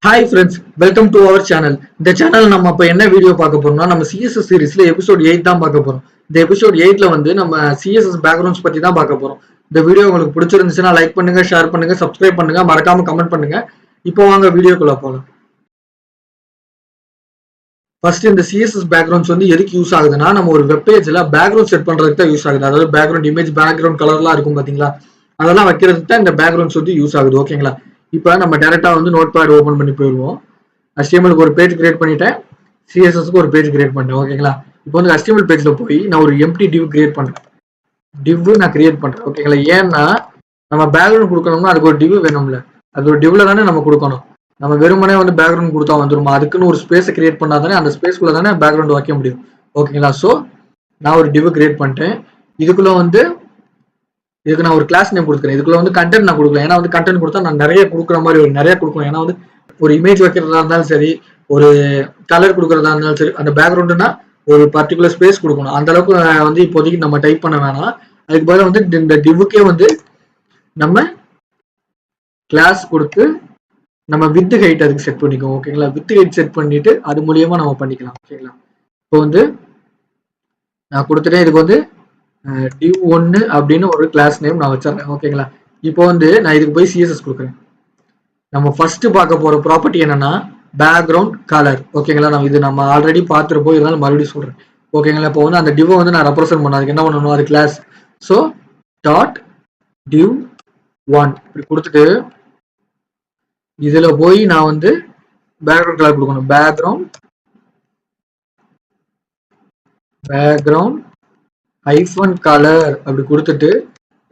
Hi friends, welcome to our channel. இந்த channel நம்ம இப்போ என்ன வீடியோ பார்க்க போறோம்னா நம்ம CSS சீரிஸ்ல எபிசோட் 8 தான் பார்க்க போறோம். இந்த எபிசோட் 8ல வந்து நம்ம CSS பேக்ரவுண்ட்ஸ் பத்தி தான் பார்க்க போறோம். இந்த வீடியோ உங்களுக்கு பிடிச்சிருந்துச்சுன்னா லைக் பண்ணுங்க, ஷேர் பண்ணுங்க, சப்ஸ்கிரைப் பண்ணுங்க, மறக்காம கமெண்ட் பண்ணுங்க. இப்போ வாங்க வீடியோக்குள்ள போலாம். ஃபர்ஸ்ட் இந்த CSS பேக்ரவுண்ட்ஸ் வந்து எதுக்கு யூஸ் ஆகுதுன்னா நம்ம ஒரு வெப் பேஜ்ல பேக்ரவுண்ட் செட் பண்றதுக்கு தான் யூஸ் ஆகுது. அதாவது பேக்ரவுண்ட் இமேஜ், பேக்ரவுண்ட் கலர்லாம் இருக்கும் பாத்தீங்களா, அதெல்லாம் வைக்கிறதுக்கு தான் இந்த பேக்ரவுண்ட்ஸ் வந்து யூஸ் ஆகுது. ஓகேங்களா, இப்போ நம்ம டைரக்டா வந்து நோட் பேட் ஓபன் பண்ணி போயிடுவோம். HTML ஒரு பேஜ் கிரியேட் பண்ணிட்டேன், CSS ஒரு பேஜ் கிரியேட் பண்ணேன். ஓகேங்களா, இப்போ வந்து HTML பேஜ்ல போய் நான் ஒரு எம்டி டிவ் கிரியேட் பண்றேன். டிவ் நான் கிரியேட் பண்றேன். ஓகேங்களா, ஏன்னா நம்ம பேக்ரவுண்ட் கொடுக்கணும்னா அதுக்கு ஒரு டிவ் வேணும்ல, அது ஒரு டிவ்ல தானே நம்ம கொடுக்கணும். நம்ம வெறுமனே வந்து பேக்ரவுண்ட் கொடுத்தா வந்துருமா, அதுக்குன்னு ஒரு ஸ்பேஸ் கிரியேட் பண்ணாதானே அந்த ஸ்பேஸ்க்குள்ள தானே பேக்ரவுண்ட் வைக்க முடியும். ஓகேங்களா, ஸோ நான் ஒரு டிவ் கிரியேட் பண்ணிட்டேன். இதுக்குள்ள வந்து இதுக்கு நான் ஒரு கிளாஸ் நேம் கொடுக்குறேன். இதுக்குள்ள வந்து கண்டென்ட் நான் கொடுக்கல, ஏன்னா வந்து கண்டென்ட் கொடுத்தா நான் நிறைய கொடுக்குற மாதிரி ஒரு நிறைய கொடுக்கணும். ஏன்னா வந்து ஒரு இமேஜ் வைக்கிறதா இருந்தாலும் சரி, ஒரு கலர் கொடுக்கறதா இருந்தாலும் சரி, அந்த பேக்ரவுண்ட்னா ஒரு பர்டிகுலர் ஸ்பேஸ் கொடுக்கணும். அந்த அளவுக்கு வந்து இப்போதைக்கு நம்ம டைப் பண்ண வேணாம். அதுக்கு பதிலாக வந்து இந்த டிவ்வுக்கே வந்து நம்ம கிளாஸ் கொடுத்து நம்ம வித் ஹைட் அதுக்கு செட் பண்ணிக்குவோம். ஓகேங்களா, வித் ஹைட் செட் பண்ணிட்டு அது மூலியமா நம்ம பண்ணிக்கலாம். ஓகேங்களா, இப்போ வந்து நான் கொடுத்துட்டேன். இதுக்கு வந்து div 1 அப்படின்னு ஒரு கிளாஸ் நேம் நான் வச்சிருக்கேன். ஓகேங்களா, இப்போ வந்து நான் இதுக்கு போய் CSS கொடுக்குறேன். நம்ம ஃபர்ஸ்ட் பார்க்க போற ப்ராப்பர்ட்டி என்னன்னா பேக்ரவுண்ட் கலர். ஓகேங்களா, நம்ம ஆல்ரெடி பார்த்துருப்போம், இருந்தாலும் மறுபடியும் சொல்றேன். ஓகேங்களா, இப்போ வந்து அந்த டிவ் வந்து நான் ரெப்ரசென்ட் பண்ண அதுக்கு என்ன பண்ணணும், அது கிளாஸ். ஸோ டாட் div 1 இப்படி கொடுத்துட்டு இதுல போய் நான் வந்து பேக்ரவுண்ட் கலர் கொடுக்கணும். பேக்ரவுண்ட் ஹைஃபன் கலர் அப்படி கொடுத்துட்டு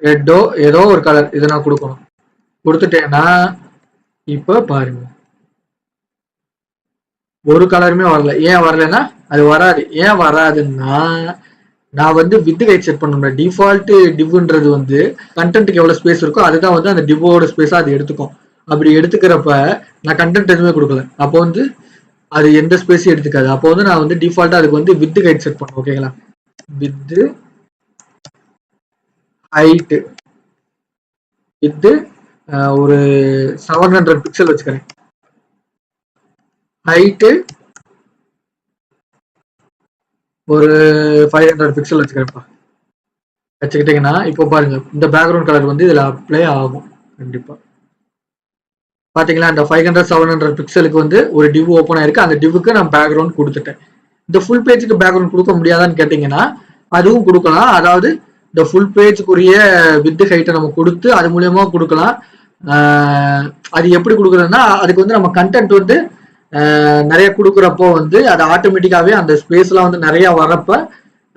ரெட்டோ ஏதோ ஒரு கலர் இதை நான் கொடுக்கணும். கொடுத்துட்டேன்னா இப்ப பாருங்க ஒரு கலருமே வரல. ஏன் வரலன்னா அது வராது. ஏன் வராதுன்னா நான் வந்து வித் ஹைட் செட் பண்ணணும். டிஃபால்ட் டிவ்ன்றது வந்து கண்டென்ட்டுக்கு எவ்வளவு ஸ்பேஸ் இருக்கோ அதுதான் வந்து அந்த டிவோட ஸ்பேஸா அது எடுத்துக்கும். அப்படி எடுத்துக்கிறப்ப நான் கண்டென்ட் எதுவுமே கொடுக்கல, அப்போ வந்து அது எந்த ஸ்பேஸும் எடுத்துக்காது. அப்போ வந்து நான் வந்து டிஃபால்ட்டா அதுக்கு வந்து வித் ஹைட் செட் பண்ணுவேன். ஓகேங்களா, வித் ஹைட் வித் ஒரு 700 பிக்சல் வச்சுக்கிறேன். ஹைட்டு ஒரு 500 பிக்சல் வச்சுக்கிறேன்ப்பா. வச்சுக்கிட்டீங்கன்னா இப்போ பாருங்க இந்த பேக்ரவுண்ட் கலர் வந்து இதுல அப்ளை ஆகும் கண்டிப்பா. பாத்தீங்களா, இந்த 500 700 பிக்சலுக்கு வந்து ஒரு டிவ் ஓப்பன் ஆயிருக்கு. அந்த டிவ்வுக்கு நான் பேக்ரவுண்ட் கொடுத்துட்டேன். இந்த ஃபுல் பேஜுக்கு பேக்ரவுண்ட் கொடுக்க முடியாதான்னு கேட்டீங்கன்னா அதுவும் கொடுக்கலாம். அதாவது இந்த ஃபுல் பேஜுக்குரிய வித் ஹைட்டை நம்ம கொடுத்து அது மூலியமா கொடுக்கலாம். அது எப்படி கொடுக்குறதுன்னா அதுக்கு வந்து நம்ம கண்டென்ட் வந்து நிறைய கொடுக்குறப்போ வந்து அது ஆட்டோமேட்டிக்காவே அந்த ஸ்பேஸ்லாம் வந்து நிறைய வரப்ப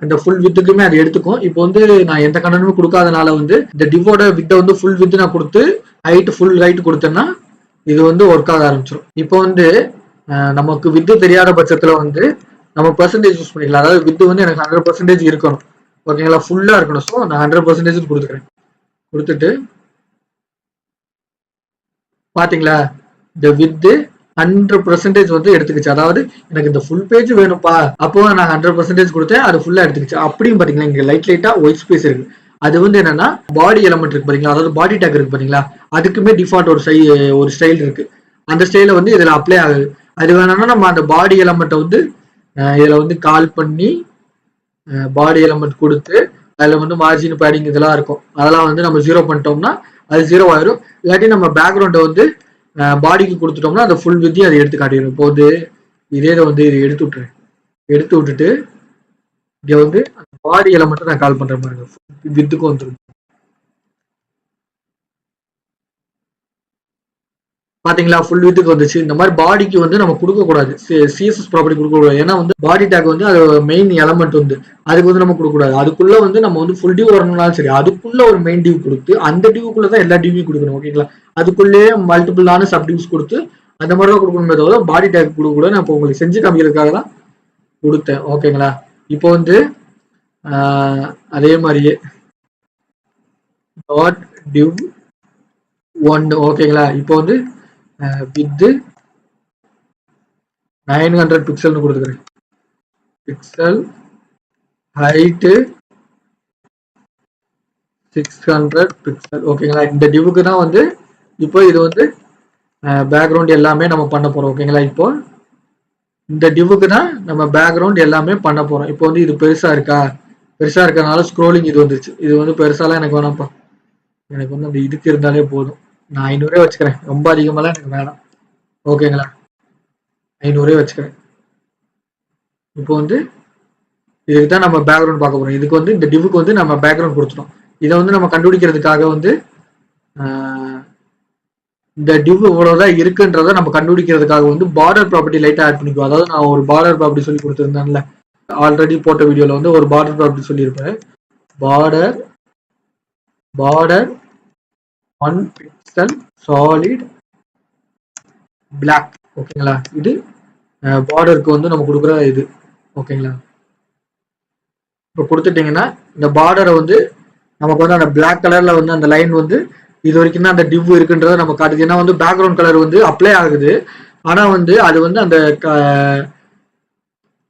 அந்த ஃபுல் வித்துக்குமே அது எடுத்துக்கும். இப்போ வந்து நான் எந்த கண்டென்ட்டும் கொடுக்காதனால வந்து இந்த டிவோட வித்தை வந்து ஃபுல் வித் நான் கொடுத்து ஹைட் ஃபுல் ஹைட் கொடுத்தேன்னா இது வந்து ஒர்க் ஆக ஆரம்பிச்சிடும். இப்போ வந்து நமக்கு வித்து தெரியாத பட்சத்துல வந்து நம்ம பெர்சன்டேஜ் யூஸ் பண்ணிக்கலாம். அதாவது வித்து வந்து எனக்கு 100% இருக்கணும். ஓகேங்களா, ஃபுல்லா இருக்கணும். ஸோ நான் 100% கொடுத்துக்கிறேன். கொடுத்துட்டு பாத்தீங்களா இந்த வித்து 100% வந்து எடுத்துக்கிச்சு. அதாவது எனக்கு இந்த ஃபுல் பேஜ் வேணும்ப்பா, அப்போ நான் 100% கொடுத்தேன், அது ஃபுல்லா எடுத்துக்கிச்சு. அப்படியும் பாத்தீங்களா இங்க லைட்டா ஒயிட் ஸ்பேஸ் இருக்கு. அது வந்து என்னன்னா பாடி எலமெண்ட் இருக்கு பாத்தீங்களா, அதாவது பாடி டேக் இருக்கு பாத்தீங்களா, அதுக்குமே டிஃபால்ட் ஒரு ஸ்டைல் இருக்கு. அந்த ஸ்டைல வந்து இதுல அப்ளை ஆகுது. அது வேணும்னா நம்ம அந்த பாடி எலமெண்ட்டை வந்து இதுல வந்து கால் பண்ணி பாடி எலமெண்ட் கொடுத்து அதுல வந்து மார்ஜின் பேடிங் இதெல்லாம் இருக்கும், அதெல்லாம் வந்து நம்ம 0 பண்ணிட்டோம்னா அது 0 ஆயிரும். இல்லாட்டி நம்ம பேக்ரவுண்டை வந்து பாடிக்கு கொடுத்துட்டோம்னா அந்த ஃபுல் வித்தையும் அதை எடுத்து காட்டிடும். இப்போ வந்து இதே வந்து இதை எடுத்து விட்டுறேன். எடுத்து விட்டுட்டு இங்க வந்து பாடி எலமெண்ட் நான் கால் பண்றேன் பாருங்க, வித்துக்கும் வந்துடும். பாத்தீங்களா, ஃபுல் வித்துக்கு வந்துச்சு. இந்த மாதிரி பாடிக்கு வந்து நம்ம கொடுக்க கூடாது, சிஎஸ்எஸ் ப்ராப்பர்ட்டி கொடுக்க கூடாது. ஏன்னா வந்து பாடி டேக் வந்து அது மெயின் எலமெண்ட் வந்து அதுக்கு வந்து நம்ம கொடுக்க கூடாது. அதுக்குள்ள வந்து நம்ம வந்து ஃபுல் டிவ் வரணும்னாலும் சரி அதுக்குள்ள ஒரு மெயின் டிவ் கொடுத்து அந்த டிவ்க்குள்ள தான் எல்லா டிவையும் கொடுக்கணும். ஓகேங்களா, அதுக்குள்ளேயே மல்டிபிளான சப் டிவ்ஸ் கொடுத்து அந்த மாதிரி தான் கொடுக்கணுமே தவிர பாடி டேக் கொடுக்க கூட நான் இப்போ உங்களுக்கு செஞ்சு காமிக்கிறதுக்காக தான் கொடுத்தேன். ஓகேங்களா, இப்போ வந்து அதே மாதிரியே டாட் டிவ் 1. ஓகேங்களா, இப்போ வந்து வித் 900 பிக்சல்னு கொடுத்துக்கிறேன். Pixel height 600 pixel. ஓகேங்களா, இந்த டிவுக்கு தான் வந்து இப்போ இது வந்து பேக்ரவுண்ட் எல்லாமே நம்ம பண்ண போறோம். ஓகேங்களா? இப்போ இந்த டிவுக்கு தான் நம்ம பேக்ரவுண்ட் எல்லாமே பண்ண போறோம். இப்போ வந்து இது பெருசா இருக்கா? பெருசா இருக்கறனால ஸ்க்ரோலிங் இது வந்துருச்சு. இது வந்து பெருசாலாம் எனக்கு வேணாம்ப்பா. எனக்கு வந்து அந்த இதுக்கு இருந்தாலே போதும். நான் 500 வச்சுக்கிறேன். ரொம்ப அதிகமாலாம் எனக்கு வேணாம். ஓகேங்களா? 500 வச்சுக்கிறேன். இப்போ வந்து இதுக்கு தான் நம்ம பேக்ரவுண்ட் பார்க்க போறோம். இதுக்கு வந்து இந்த டிவுக்கு வந்து நம்ம பேக்ரவுண்ட் கொடுத்துட்டோம். இதை வந்து நம்ம கண்டுபிடிக்கிறதுக்காக வந்து இந்த டிவ் இவ்வளவுதான் இருக்குன்றத நம்ம கண்டுபிடிக்கிறதுக்காக வந்து பார்டர் ப்ராப்பர்ட்டி லைட்டா ஆட் பண்ணிக்குவோம். அதாவது நான் ஒரு பார்டர் ப்ராப்பர்ட்டி சொல்லி கொடுத்துருந்தேன்ல, ஆல்ரெடி போட்ட வீடியோல வந்து ஒரு பார்டர் ப்ராப்பர்ட்டி சொல்லியிருப்பேன். Border border 1 pixel solid block. ஓகேங்களா? இது பார்டருக்கு வந்து நம்ம கொடுக்குற இது. ஓகேங்களா? இப்போ கொடுத்துட்டீங்கன்னா இந்த பார்டரை வந்து நமக்கு வந்து அந்த பிளாக் கலர்ல வந்து அந்த லைன் வந்து இது வரைக்கும் தான் அந்த டிவ் இருக்குன்றத நம்ம காட்டுது. ஏன்னா வந்து பேக்ரவுண்ட் கலர் வந்து அப்ளை ஆகுது. ஆனா வந்து அது வந்து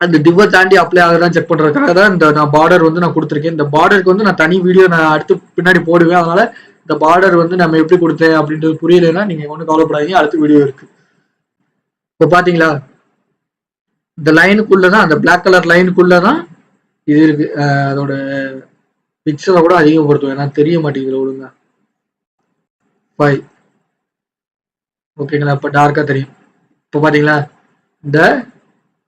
அந்த டிவ்வை தாண்டி அப்ளை ஆகுதான் செக் பண்றதுக்காக தான் இந்த நான் பார்டர் வந்து நான் கொடுத்துருக்கேன். இந்த பார்டருக்கு வந்து நான் தனி வீடியோ நான் அடுத்து பின்னாடி போடுவேன். அதனால இந்த பார்டர் வந்து நம்ம எப்படி கொடுத்தேன் அப்படின்றது புரியலைன்னா நீங்க ஒன்றும் கவலைப்படாதீங்க, அடுத்த வீடியோ இருக்கு. இப்போ பாத்தீங்களா, இந்த லைனுக்குள்ளதான், அந்த பிளாக் கலர் லைனுக்குள்ளதான் இது இருக்கு. அதோட பிக்சலை கூட அதிகப்படுத்தும், ஏன்னா தெரிய மாட்டேங்குது ஒழுங்கா. 5. ஓகேங்களா? இப்போ டார்க்கா தெரியும். இப்போ பாத்தீங்களா, இந்த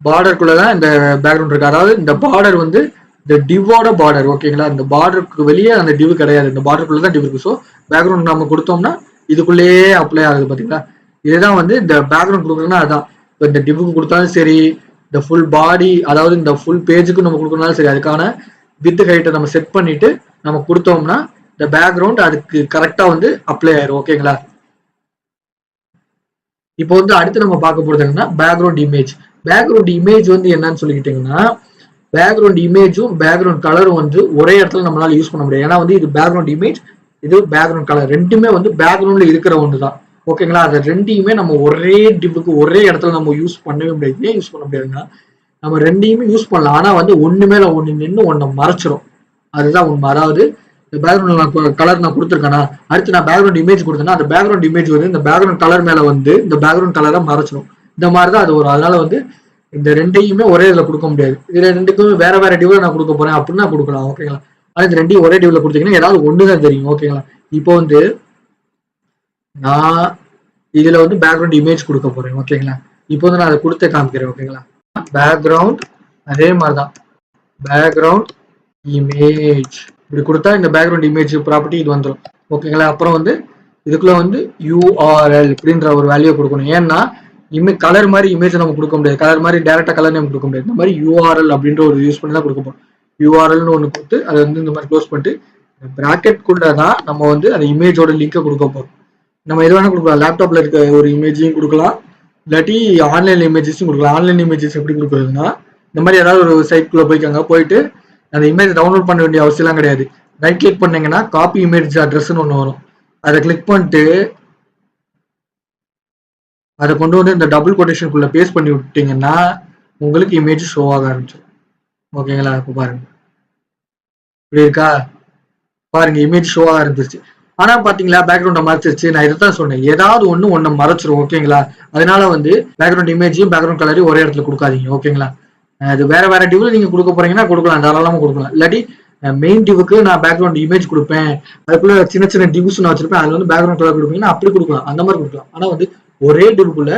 பார்டருக்குள்ளதான் இந்த பேக்ரவுண்ட் இருக்கு. அதாவது இந்த பார்டர் வந்து இந்த டிவோட பார்டர். ஓகேங்களா? இந்த பார்டருக்கு வெளியே அந்த டிவ் கிடையாது, இந்த பார்டருக்குள்ளதான் டிவ் இருக்கு. ஸோ பேக்ரவுண்ட் நம்ம கொடுத்தோம்னா இதுக்குள்ளேயே அப்ளை ஆகுது. பாத்தீங்களா? இதுதான் வந்து இந்த பேக்ரவுண்ட் கொடுக்குறதுனா அதுதான். இப்போ இந்த டிவுக்கு கொடுத்தாலும் சரி, இந்த ஃபுல் பாடி, அதாவது இந்த ஃபுல் பேஜுக்கு நம்ம கொடுக்கறதுனாலும் சரி, அதுக்கான வித் ஹைட்டை நம்ம செட் பண்ணிட்டு நம்ம கொடுத்தோம்னா இந்த பேக்ரவுண்ட் அதுக்கு கரெக்டா வந்து அப்ளை ஆயிரும். ஓகேங்களா? இப்போ வந்து அடுத்து நம்ம பார்க்க போறது என்னன்னா பேக்ரவுண்ட் இமேஜ். பேக்ரவுண்ட் இமேஜ் வந்து என்னன்னு சொல்லிக்கிட்டீங்கன்னா, பேக்ரவுண்ட் இமேஜும் பேக்ரவுண்ட் கலரும் வந்து ஒரே இடத்துல நம்மளால யூஸ் பண்ண முடியாது. ஏன்னா வந்து இது பேக்ரவுண்ட் இமேஜ், இது பேக்ரவுண்ட் கலர், ரெண்டுமே வந்து பேக்ரவுண்ட்ல இருக்கிற ஒன்று தான். ஓகேங்களா? அது ரெண்டையுமே நம்ம ஒரே டிப்புக்கு ஒரே இடத்துல நம்ம யூஸ் பண்ணவே முடியாது. ஏன் யூஸ் பண்ண முடியாதுன்னா, நம்ம ரெண்டையுமே யூஸ் பண்ணலாம், ஆனா வந்து ஒண்ணு மேல ஒண்ணு நின்று ஒன்றை மறைச்சிரும். அதுதான் உண்மை. அதாவது இந்த பேக்ரவுண்ட் கலர் நான் கொடுத்துருக்கேன்னா, அடுத்து நான் பேக்ரவுண்ட் இமேஜ் கொடுத்தேன்னா அந்த பேக்ரவுண்ட் இமேஜ் வந்து இந்த பேக்ரவுண்ட் கலர் மேல வந்து இந்த பேக்ரவுண்ட் கலரை மறைச்சிடும். இந்த மாதிரி தான் அது வரும். அதனால வந்து இந்த ரெண்டையுமே ஒரே இதுல கொடுக்க முடியாது. இதுல ரெண்டுக்குமே வேற வேற டிவ்ல நான் கொடுக்க போறேன் அப்படின்னா கொடுக்கலாம். ஓகேங்களா? ஆனா இந்த ரெண்டையும் ஒரே டிவ்ல கொடுத்தீங்கன்னா ஏதாவது ஒண்ணுதான் தெரியும். ஓகேங்களா? இப்போ வந்து நான் இதுல வந்து பேக்ரவுண்ட் இமேஜ் கொடுக்க போறேன். ஓகேங்களா? இப்போ வந்து நான் அதை கொடுத்தே காமிக்கிறேன். ஓகேங்களா? பேக்ரவுண்ட் அதே மாதிரிதான், பேக்ரவுண்ட் இமேஜ் இப்படி கொடுத்தா இந்த பேக்ரவுண்ட் இமேஜ் ப்ராப்பர்ட்டி இது வந்துடும். ஓகேங்களா? அப்புறம் வந்து இதுக்குள்ள வந்து யூஆர்எல் அப்படின்ற ஒரு வேல்யூ கொடுக்கணும். ஏன்னா கலர் மாதிரி இமேஜ் நம்ம கொடுக்க முடியாது, கலர் மாதிரி டேரக்டா கலர் நம்ம கொடுக்க முடியாது. இந்த மாதிரி யூஆர்எல் அப்படின்ற ஒரு யூஸ் பண்ணி தான் கொடுக்க போறோம். யூஆர்எல்னு ஒன்று கொடுத்து அதை வந்து இந்த மாதிரி க்ளோஸ் பண்ணிட்டு பிராக்கெட் குள்ளதான் நம்ம வந்து அந்த இமேஜோட லிங்கை கொடுக்க போறோம். நம்ம எது வேணா கொடுக்கலாம், லேப்டாப்ல இருக்க ஒரு இமேஜையும் கொடுக்கலாம், இல்லாட்டி ஆன்லைன் இமேஜஸும் கொடுக்கலாம். ஆன்லைன் இமேஜஸ் எப்படி கொடுக்குறதுன்னா, இந்த மாதிரி ஏதாவது ஒரு சைட்குள்ள போய்க்காங்க, போயிட்டு அந்த இமேஜ் டவுன்லோட் பண்ண வேண்டிய அவசியம்லாம் கிடையாது. ரைட் கிளிக் பண்ணீங்கன்னா காப்பி இமேஜ் அட்ரஸ்ன்னு ஒன்று வரும். அதை கிளிக் பண்ணிட்டு அதை கொண்டு வந்து இந்த டபுள் கொட்டேஷனுக்குள்ள பேஸ்ட் பண்ணி விட்டீங்கன்னா உங்களுக்கு இமேஜ் ஷோ ஆக ஆரம்பிச்சிடும். ஓகேங்களா? இப்போ பாருங்க, இப்படி இருக்கா பாருங்க, இமேஜ் ஷோ ஆக ஆரம்பிச்சிருச்சு. ஆனா பாத்தீங்களா பேக்ரவுண்டை மறைச்சிருச்சு. நான் இதைத்தான் சொன்னேன், ஏதாவது ஒண்ணு மறைச்சிரும். ஓகேங்களா? அதனால வந்து பேக்ரவுண்ட் இமேஜையும் பேக்ரவுண்ட் கலரையும் ஒரே இடத்துல கொடுக்காதீங்க. ஓகேங்களா? அது வேற வேற டிவ்ல நீங்க கொடுக்க போறீங்கன்னா கொடுக்கலாம், தாராளமா கொடுக்கலாம். இல்லாட்டி மெயின் டிவுக்கு நான் பேக்ரவுண்ட் இமேஜ் கொடுப்பேன், அதுக்குள்ள சின்ன சின்ன டிவ்ஸ் நான் வச்சிருப்பேன், அதுல வந்து பேக்ரவுண்ட் கலர் கொடுப்பீங்கன்னா அப்படி கொடுக்கலாம், அந்த மாதிரி கொடுக்கலாம். ஆனா வந்து ஒரே டிவுக்குள்ள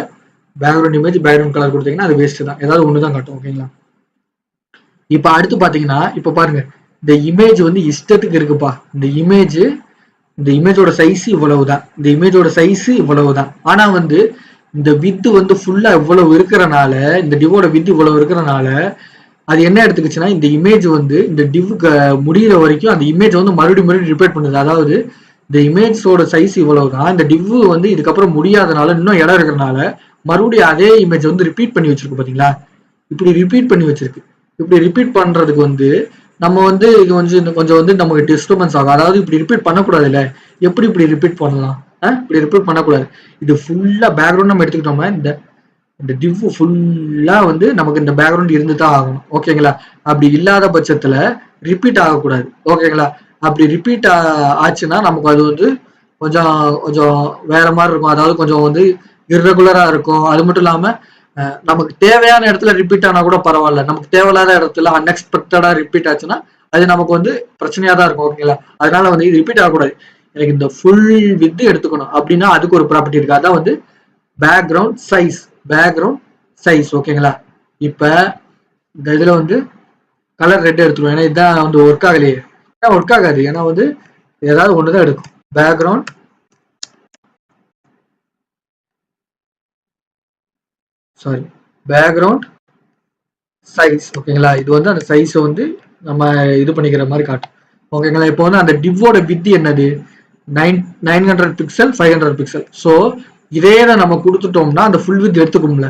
பேக்ரவுண்ட் இமேஜ் பேக்ரவுண்ட் கலர் கொடுத்தீங்கன்னா அது வேஸ்ட் தான், ஏதாவது ஒண்ணுதான் காட்டும். ஓகேங்களா? இப்ப அடுத்து பாத்தீங்கன்னா, இப்ப பாருங்க, இந்த இமேஜ் வந்து இஷ்டத்துக்கு இருக்குப்பா. இந்த இமேஜோட சைஸ் இவ்வளவுதான், இந்த இமேஜோட சைஸ் இவ்வளவுதான். ஆனா வந்து இந்த வித்து வந்து ஃபுல்லா இவ்வளவு இருக்கிறனால, இந்த டிவோட வித்து இவ்வளவு இருக்கிறனால அது என்ன எடுத்துக்கிச்சுன்னா, இந்த இமேஜ் வந்து இந்த டிவ்க்கு முடிகிற வரைக்கும் அந்த இமேஜ் வந்து மறுபடியும் ரிப்பீட் பண்ணுது. அதாவது இந்த இமேஜோட சைஸ் இவ்வளவுதான், இந்த டிவ் வந்து இதுக்கப்புறம் முடியாதனால, இன்னும் இடம் இருக்கிறனால மறுபடியும் அதே இமேஜ் வந்து ரிப்பீட் பண்ணி வச்சிருக்கு. பாத்தீங்களா? இப்படி ரிப்பீட் பண்ணி வச்சிருக்கு. இப்படி ரிப்பீட் பண்றதுக்கு வந்து நம்ம வந்து இது கொஞ்சம் வந்து நமக்கு டிஸ்டர்பன்ஸ் ஆகும். அதாவது இப்படி ரிப்பீட் பண்ணக்கூடாது இல்ல, எப்படி இப்படி ரிப்பீட் பண்ணலாம்? இப்படி ரிப்பீட் பண்ணக்கூடாது. இது ஃபுல்லா பேக்ரவுண்ட் நம்ம எடுத்துக்கிட்டோம்னா இந்த டிவ் ஃபுல்லா வந்து நமக்கு இந்த பேக்ரவுண்ட் இருந்து தான் ஆகணும். ஓகேங்களா? அப்படி இல்லாத பட்சத்துல ரிப்பீட் ஆகக்கூடாது. ஓகேங்களா? அப்படி ரிப்பீட் ஆச்சுன்னா நமக்கு அது வந்து கொஞ்சம் கொஞ்சம் வேற மாதிரி இருக்கும். அதாவது கொஞ்சம் வந்து இர்ரெகுலரா இருக்கும். அது மட்டும் இல்லாம நமக்கு தேவையான இடத்துல ரிப்பீட் ஆனா கூட பரவாயில்ல. நமக்கு தேவையில்லாத இடத்துல அன்எக்ஸ்பெக்டடா ரிப்பீட் ஆச்சுன்னா அது நமக்கு வந்து பிரச்சனையா தான் இருக்கும். ஓகேங்களா? அதனால வந்து இது ரிப்பீட் ஆகக்கூடாது. எனக்கு இந்த ஃபுல் வித் எடுத்துக்கணும் அப்படின்னா அதுக்கு ஒரு ப்ராப்பர்ட்டி இருக்கு. அதான் வந்து பேக்ரவுண்ட் சைஸ். Background size. ஓகேங்களா? இப்ப இந்த இதுல வந்து கலர் ரெட் எடுத்துருவோம். ஏன்னா இதுதான் வந்து ஒர்க் ஆகலையே. ஒர்க் ஆகாது. ஏன்னா வந்து ஏதாவது ஒண்ணுதான் எடுக்கும். Background sorry background size. ஓகேங்களா? இது வந்து அந்த சைஸை வந்து நம்ம இது பண்ணிக்கிற மாதிரி காட்டும். ஓகேங்களா? இப்போ வந்து அந்த டிவோட வித் என்னது 900 பிக்சல் 500 பிக்சல். ஸோ இதே தான் நம்ம கொடுத்துட்டோம்னா அந்த ஃபுல் வித் எடுத்துக்கும்ல.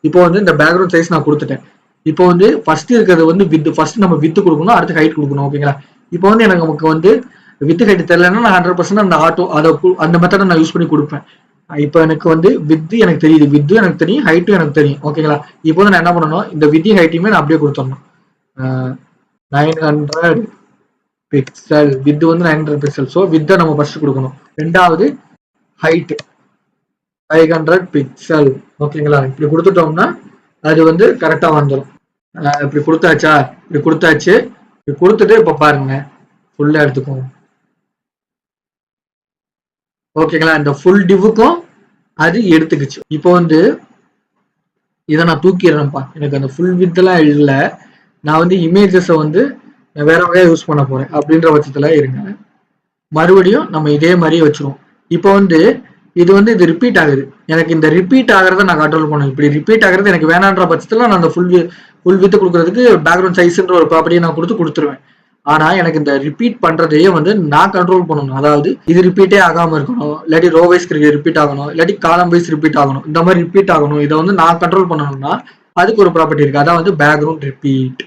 இப்போ வந்து இந்த பேக்ரவுண்ட் சைஸ் நான் கொடுத்துட்டேன். இப்போ வந்து ஃபர்ஸ்ட் இருக்கிறது வந்து வித். ஃபர்ஸ்ட் நம்ம வித் கொடுக்கணும், அடுத்து ஹைட் கொடுக்கணும். ஓகேங்களா? இப்போ வந்து எனக்கு நமக்கு வந்து வித் ஹைட் தெரியலன்னா நான் 100% அந்த ஆட்டோ அதை அந்த மெத்தடை நான் யூஸ் பண்ணி கொடுப்பேன். இப்போ எனக்கு வந்து வித் எனக்கு தெரியுது, வித்து எனக்கு தெரியும், ஹைட்டும் எனக்கு தெரியும். ஓகேங்களா? இப்போ வந்து நான் என்ன பண்ணணும், இந்த வித்தி ஹைட்டையுமே நான் அப்படியே கொடுத்துடணும். 900 பிக்சல் வித் வந்து 900 பிக்சல். ஸோ வித்தை நம்ம ஃபர்ஸ்ட் கொடுக்கணும். ரெண்டாவது ஹைட் 500 பிக்சல். ஓகேங்களா? இப்படி கொடுத்துட்டோம்னா அது வந்து கரெக்டா வந்துடும். இப்படி கொடுத்தாச்சா? இப்படி கொடுத்தாச்சு. இப்படி கொடுத்துட்டு இப்ப பாருங்க ஃபுல்லா எடுத்துக்கோங்க. ஓகேங்களா? இந்த ஃபுல் டிவுக்கும் அது எடுத்துக்கிச்சு. இப்போ வந்து இதை நான் தூக்கிடுறேன்ப்பா. எனக்கு அந்த ஃபுல் வித் எல்லாம் இல்ல. நான் வந்து இமேஜஸை வந்து வேற வகையா யூஸ் பண்ண போறேன் அப்படின்ற பட்சத்துல இருங்க. மறுபடியும் நம்ம இதே மாதிரியே வச்சிருவோம். இப்போ வந்து இது ரிப்பீட் ஆகுது. எனக்கு இந்த ரிப்பீட் ஆகிறத நான் கண்ட்ரோல் பண்ணுவேன். இப்படி ரிப்பீட் ஆகிறது எனக்கு வேணான்ற பட்சத்துல நான் அந்த ஃபுல் வித் கொடுக்கறதுக்கு பேக்ரவுண்ட் சைஸ்ன்ற ஒரு ப்ராப்பர்ட்டியை நான் கொடுத்துருவேன். ஆனா எனக்கு இந்த ரிப்பீட் பண்றதையே வந்து நான் கண்ட்ரோல் பண்ணணும். அதாவது இது ரிப்பீட்டே ஆகாம இருக்கணும், இல்லாட்டி ரோ வைஸ் ரிப்பீட் ஆகணும், இல்லாட்டி காலம் வைஸ் ரிப்பீட் ஆகணும். இந்த மாதிரி ரிப்பீட் ஆகணும். இதை வந்து நான் கண்ட்ரோல் பண்ணணும்னா அதுக்கு ஒரு ப்ராப்பர்ட்டி இருக்கு. அதான் வந்து background repeat.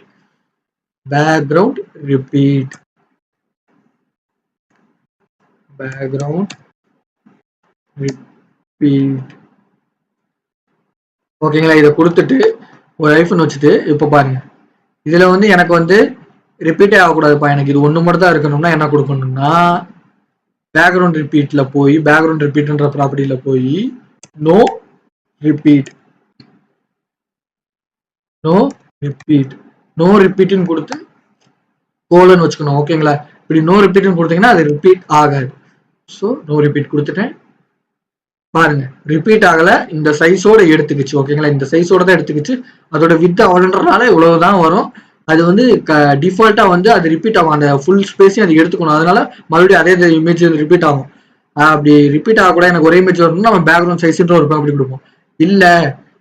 Background repeat. Background repeat. ஓகேங்களா? இதை கொடுத்துட்டு ஒரு ஐஃபோன் வச்சுட்டு இப்போ பாருங்க, இதுல வந்து எனக்கு வந்து ரிப்பீட்டே ஆகக்கூடாதுப்பா, எனக்கு இது ஒண்ணு மட்டும் தான் இருக்கணும்னா என்ன கொடுக்கணும்னா பேக்ரவுண்ட் ரிப்பீட்ல போய் பேக்ரவுண்ட் ரிப்பீட்ன்ற ப்ராப்பர்ட்டியில போய் no repeat. No repeat. No ரிப்பீட்னு கொடுத்து கோலன் வச்சுக்கணும். ஓகேங்களா? இப்படி நோ ரிப்பீட்னு கொடுத்தீங்கன்னா அது ரிப்பீட் ஆகாது. ஸோ நோ ரிப்பீட் கொடுத்துட்டேன். பாருங்க ரிப்பீட் ஆகல, இந்த சைஸோட எடுத்துக்கிச்சு. ஓகேங்களா? இந்த சைஸோட தான் எடுத்துக்கிச்சு. அதோட வித் அவ்வளோன்றனால இவ்வளவுதான் வரும். அது வந்து டிஃபால்ட்டா வந்து அது ரிப்பீட் ஆகும். அந்த ஃபுல் ஸ்பேஸையும் அது எடுத்துக்கணும். அதனால மறுபடியும் அதே இமேஜ் ரிப்பீட் ஆகும். அப்படி ரிப்பீட் ஆக கூட எனக்கு ஒரே இமேஜ் வரணும்னா நம்ம பேக்ரவுண்ட் சைஸ்ன்ற ஒரு ப்ராப்பர்ட்டி கொடுப்போம். இல்ல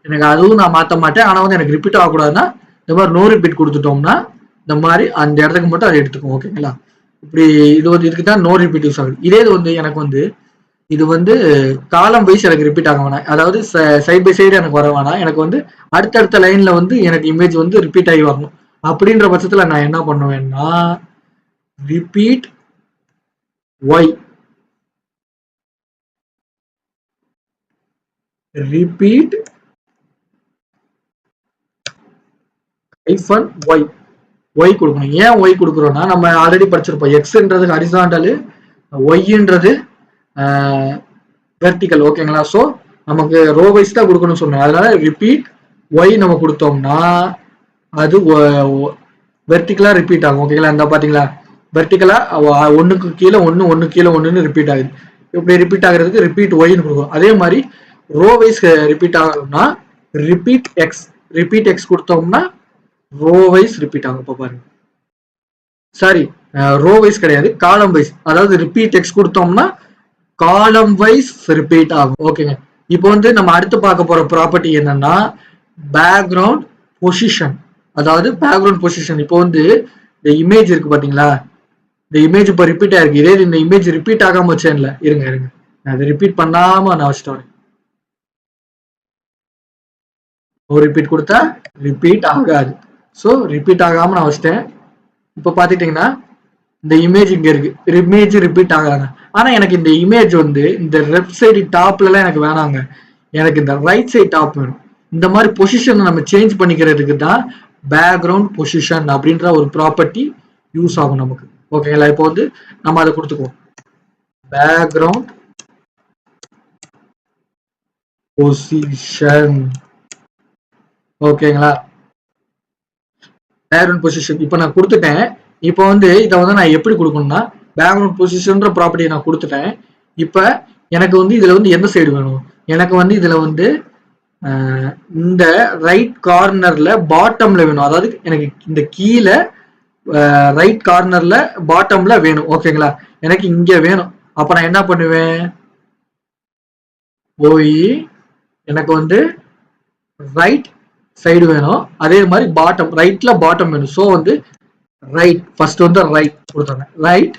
எனக்கு அதுவும் நான் மாற்ற மாட்டேன், ஆனா வந்து எனக்கு ரிப்பீட் ஆகக்கூடாதுன்னா இந்த மாதிரி நோ ரிப்பீட் கொடுத்துட்டோம்னா இந்த மாதிரி அந்த இடத்துக்கு மட்டும் அதை எடுத்துக்கும். ஓகேங்களா? இப்படி இது வந்து இதுக்கு தான் நோ ரிப்பீட் யூஸ் ஆகுது. இதே இது வந்து எனக்கு வந்து இது வந்து காலம் வைஸ் எனக்கு ரிப்பீட் ஆக வேணாம். அதாவது சைட் பை சைடு எனக்கு வர வேணாம். எனக்கு வந்து அடுத்தடுத்த லைன்ல வந்து எனக்கு இமேஜ் வந்து ரிப்பீட் ஆகி வரணும். அப்படின்ற பட்சத்துல நான் என்ன பண்ணுவேன்னா repeat y. Repeat hyphen y. Y கொடுக்கணும். ஏன் ஒய் கொடுக்குறோம்னா நம்ம ஆல்ரெடி படிச்சிருப்போம். எக்ஸ்ன்றது ஹரிசாண்டல், ஒய்ன்றது வெர்டிக்கல். ஓகேங்களா? ஸோ நமக்கு ரோ வைஸ் தான் கொடுக்கணும்னு சொன்னேன். அதனால ரிப்பீட் ஒய் நம்ம கொடுத்தோம்னா அது வெர்டிக்கலா ரிப்பீட் ஆகும். ஓகேங்களா? இந்த பாத்தீங்களா வெர்டிக்கலா ஒண்ணுக்கு கீழே ஒன்னு, ஒன்னு கீழே ஒண்ணுன்னு ரிப்பீட் ஆகுது. இப்படி ரிப்பீட் ஆகிறதுக்கு ரிப்பீட் ஒய்னு கொடுக்கும். அதே மாதிரி ரோ வைஸ் ரிப்பீட் ஆகணும்னா ரிப்பீட் எக்ஸ். ரிப்பீட் எக்ஸ் கொடுத்தோம்னா ரோ வைஸ் ரிப்பீட் ஆகும். இப்போ பாருங்க, சாரி ரோ வைஸ் கிடையாது, காலம் வைஸ். அதாவது ரிப்பீட் எக்ஸ் கொடுத்தோம்னா காலம் வைஸ் ரிப்பீட் ஆகும். ஓகேங்க. இப்போ வந்து நம்ம அடுத்து பார்க்க போற ப்ராப்பர்ட்டி என்னன்னா பேக்ரவுண்ட் பொசிஷன். அதாவது பேக்ரவுண்ட் பொசிஷன். இப்போ வந்து இந்த இமேஜ் இருக்கு பாத்தீங்களா, இந்த இமேஜ் இப்போ ரிப்பீட் ஆயிருக்கு. இதே இந்த இமேஜ் ரிப்பீட் ஆகாம வச்சேன்ல, இருங்க இருங்க நான் அதை ரிப்பீட் பண்ணாம நான் வச்சுட்டேன். ஒரு ரிப்பீட் கொடுத்தா ரிப்பீட் ஆகாது. ஸோ ரிப்பீட் ஆகாம நான் வச்சிட்டேன். இப்போ பாத்துட்டீங்கன்னா இந்த இமேஜ் இங்க இருக்கு, இமேஜ் ரிப்பீட் ஆகாது. ஆனா எனக்கு இந்த இமேஜ் வந்து இந்த லெஃப்ட் சைடு டாப்ல எல்லாம் எனக்கு வேணாங்க, எனக்கு இந்த ரைட் சைடு டாப் வேணும். இந்த மாதிரி பொசிஷன் நம்ம சேஞ்ச் பண்ணிக்கிறதுக்கு தான் பேக்ரவுண்ட் பொசிஷன் அப்படின்ற ஒரு ப்ராப்பர்ட்டி யூஸ் ஆகும் நமக்கு. ஓகேங்களா? இப்போ வந்து நம்ம அதை கொடுத்துக்குவோம். Background position. ஓகேங்களா, பேக்ரவுண்ட் பொசிஷன் இப்போ நான் கொடுத்துட்டேன். இப்போ வந்து இதை வந்து நான் எப்படி கொடுக்கணும்னா, பேக்ரவுண்ட் பொசிஷன்ற ப்ராப்பர்ட்டியை நான் கொடுத்துட்டேன். இப்போ எனக்கு வந்து இதுல வந்து எந்த சைடு வேணும், எனக்கு வந்து இதுல வந்து இந்த ரைட் கார்னர்ல பாட்டம்ல வேணும். அதாவது எனக்கு இந்த கீழே ரைட் கார்னர்ல பாட்டம்ல வேணும். ஓகேங்களா, எனக்கு இங்க வேணும். அப்ப நான் என்ன பண்ணுவேன், போய் எனக்கு வந்து ரைட் சைடு வேணும், அதே மாதிரி பாட்டம் ரைட்ல பாட்டம் வேணும். ஸோ வந்து ரைட் ஃபர்ஸ்ட் வந்து ரைட் கொடுத்தாங்க, ரைட்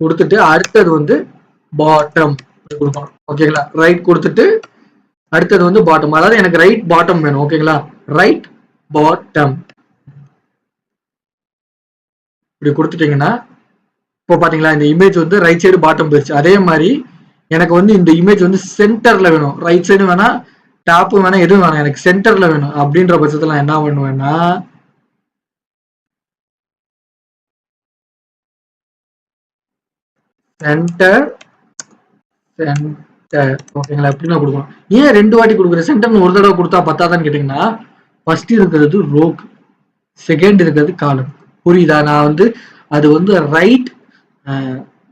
கொடுத்துட்டு அடுத்தது வந்து பாட்டம் கொடுக்கணும். ஓகேங்களா, ரைட் கொடுத்துட்டு அடுத்தது வந்து பாட்டம், அதாவது எனக்கு ரைட் பாட்டம் வேணும். ஓகேங்களா, ரைட் பாட்டம் இப்படி கொடுத்துட்டீங்கன்னா இப்போ பாத்தீங்களா இந்த இமேஜ் வந்து ரைட் சைடு பாட்டம் போயிடுச்சு. அதே மாதிரி எனக்கு வந்து இந்த இமேஜ் வந்து சென்டர்ல வேணும், ரைட் சைடு வேணா டாப் வேணா எதுவும் வேணாம், எனக்கு சென்டர்ல வேணும். அப்படின்ற பட்சத்துல நான் என்ன பண்ணுவேன்னா, சென்டர் சென்டர். ஓகேங்களா, எப்படி நான் கொடுக்கணும், ஏன் 2 வாட்டி கொடுக்குறேன், சென்டர்னு ஒரு தடவை கொடுத்தா பத்தாதான்னு கேட்டீங்கன்னா, ஃபர்ஸ்ட் இருக்கிறது ரோக்கு, செகண்ட் இருக்கிறது காலம். புரியுதா, நான் வந்து அது வந்து ரைட்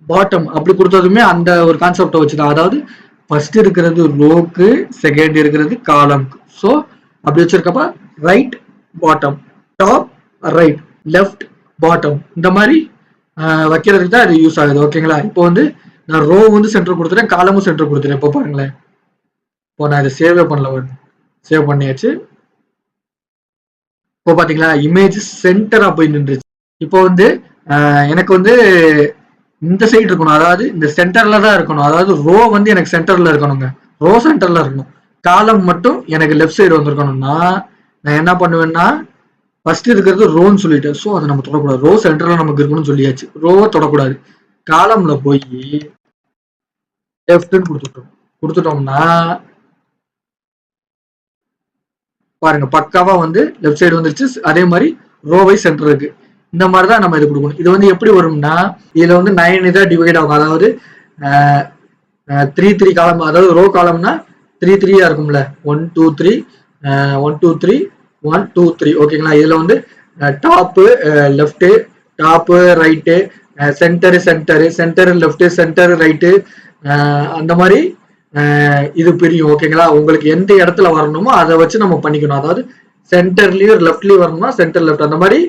பாட்டம் அப்படி கொடுத்ததுமே அந்த ஒரு கான்செப்டை வச்சுதான். அதாவது ஃபர்ஸ்ட் இருக்கிறது ரோக்கு, செகண்ட் இருக்கிறது காலம். ஸோ அப்படி வச்சிருக்கப்ப right bottom, top right, left bottom, இந்த மாதிரி வைக்கிறதுக்கு தான் அது யூஸ் ஆகுது. ஓகேங்களா, இப்போ வந்து நான் ரோ வந்து சென்டர் கொடுத்துட்டேன், காலமும் சென்டர் கொடுத்துட்டேன். இப்போ பாருங்களேன், இப்போ நான் இதை சேவே பண்ணல, சேவ் பண்ணியாச்சு. இப்போ பாத்தீங்களா இமேஜ் சென்டரா போய் நின்றுச்சு. இப்போ வந்து எனக்கு வந்து இந்த சைடு இருக்கணும், அதாவது இந்த சென்டர்ல தான் இருக்கணும். அதாவது ரோ வந்து எனக்கு சென்டர்ல இருக்கணுங்க, ரோ சென்டர்ல இருக்கணும். காலம் மட்டும் எனக்கு லெஃப்ட் சைடு வந்திருக்கணும்னா நான் என்ன பண்ணுவேன்னா, ஃபர்ஸ்ட் இருக்கிறது ரோன்னு சொல்லிட்டேன். ஸோ அதை நம்ம தொடக்கூடாது, ரோ சென்டர்ல நமக்கு இருக்கணும்னு சொல்லியாச்சு, ரோவை தொடக்கூடாது. காலம்ல போய் லெஃப்ட்னு கொடுத்துட்டோம்னா பாருங்க பக்காவா வந்து லெஃப்ட் சைடு வந்துருச்சு. அதே மாதிரி ரோவை சென்டர் இருக்கு. இந்த மாதிரி தான் நம்ம இது கொடுக்கணும். இது வந்து எப்படி வரும்னா, இதுல வந்து 9 இதா டிவைட் ஆகும். அதாவது 3 காலம், அதாவது ரோ காலம்னா 3 இருக்கும்ல, 1 2 3 1 2 3 1 2 3. ஓகேங்களா, இதுல வந்து top left, top right, centre centre, centre left, centre right, அந்த மாதிரி இது பிரியும். ஓகேங்களா, உங்களுக்கு எந்த இடத்துல வரணுமோ அதை வச்சு நம்ம பண்ணிக்கணும். அதாவது சென்டர்லயும் லெஃப்ட்லயும் வரணும்னா சென்டர் லெஃப்ட், அந்த மாதிரி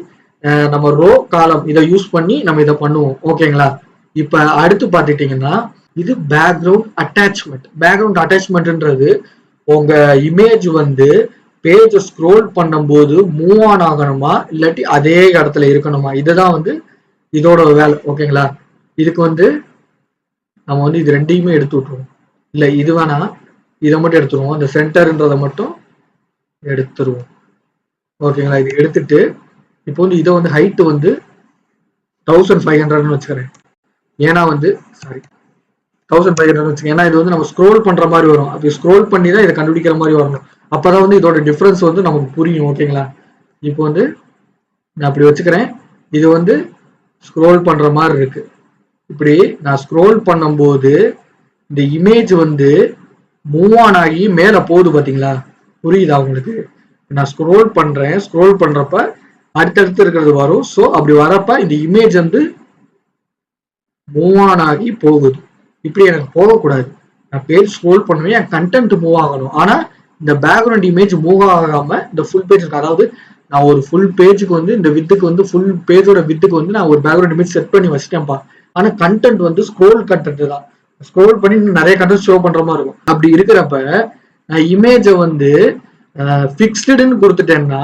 நம்ம ரோ காலம் இதை யூஸ் பண்ணி நம்ம இதை பண்ணுவோம். ஓகேங்களா, இப்ப அடுத்து பாத்துட்டீங்கன்னா இது பேக்ரவுண்ட் அட்டாச்மெண்ட். பேக்ரவுண்ட் அட்டாச்மெண்ட்ன்றது உங்க இமேஜ் வந்து பேஜ் ஸ்க்ரோல் பண்ணும்போது மூவ் ஆன் ஆகணுமா இல்லாட்டி அதே இடத்துல இருக்கணுமா, இதுதான் வந்து இதோட வேலை. ஓகேங்களா, இதுக்கு வந்து நம்ம வந்து இது ரெண்டையுமே எடுத்து விட்டுருவோம். இல்ல இது வேணா இதை மட்டும் எடுத்துருவோம், இந்த சென்டர்ன்றதை மட்டும் எடுத்துருவோம். ஓகேங்களா, இது எடுத்துட்டு இப்போ வந்து இதை வந்து ஹைட் வந்து 1500 வச்சுக்கிறேன். ஏன்னா வந்து சாரி 1500 வச்சுக்கேன். ஏன்னா இது வந்து நம்ம ஸ்க்ரோல் பண்ற மாதிரி வரும், அப்படி ஸ்க்ரோல் பண்ணி தான் இதை கண்டுபிடிக்கிற மாதிரி வரணும். அப்பதான் வந்து இதோட டிஃபரன்ஸ் வந்து நமக்கு புரியும். ஓகேங்களா, இப்போ வந்து நான் அப்படி வச்சுக்கிறேன். இது வந்து ஸ்க்ரோல் பண்ற மாதிரி இருக்கு. இப்படி நான் ஸ்க்ரோல் பண்ணும்போது இந்த இமேஜ் வந்து மூவ் ஆன் ஆகி மேல போகுது பாத்தீங்களா, புரியுதா உங்களுக்கு? நான் ஸ்க்ரோல் பண்றேன், ஸ்க்ரோல் பண்றப்ப அடுத்தடுத்து இருக்கிறது வரும். ஸோ அப்படி வரப்ப இந்த இமேஜ் வந்து மூவ் ஆன் ஆகி போகுது. இப்படி எனக்கு போகக்கூடாது. நான் பேஜ் ஸ்க்ரோல் பண்ணுவேன், என் கண்டென்ட் மூவ் ஆகணும். ஆனா இந்த பேக்ரவுண்ட் இமேஜ் மூவ் ஆகாம இந்த ஃபுல் பேஜ் இருக்கு. அதாவது நான் ஒரு ஃபுல் பேஜுக்கு வந்து இந்த வித்துக்கு வந்து ஃபுல் பேஜோட வித்துக்கு வந்து நான் ஒரு பேக்ரவுண்ட் இமேஜ் செட் பண்ணி வச்சுட்டேன்ப்பா. ஆனா கண்டென்ட் வந்து ஸ்க்ரோல் கண்டென்ட் தான், ஸ்க்ரோல் பண்ணி நிறைய கண்டென்ட் ஷோ பண்ற மாதிரி இருக்கும். அப்படி இருக்கிறப்ப நான் இமேஜை வந்து ஃபிக்ஸ்டுன்னு கொடுத்துட்டேன்னா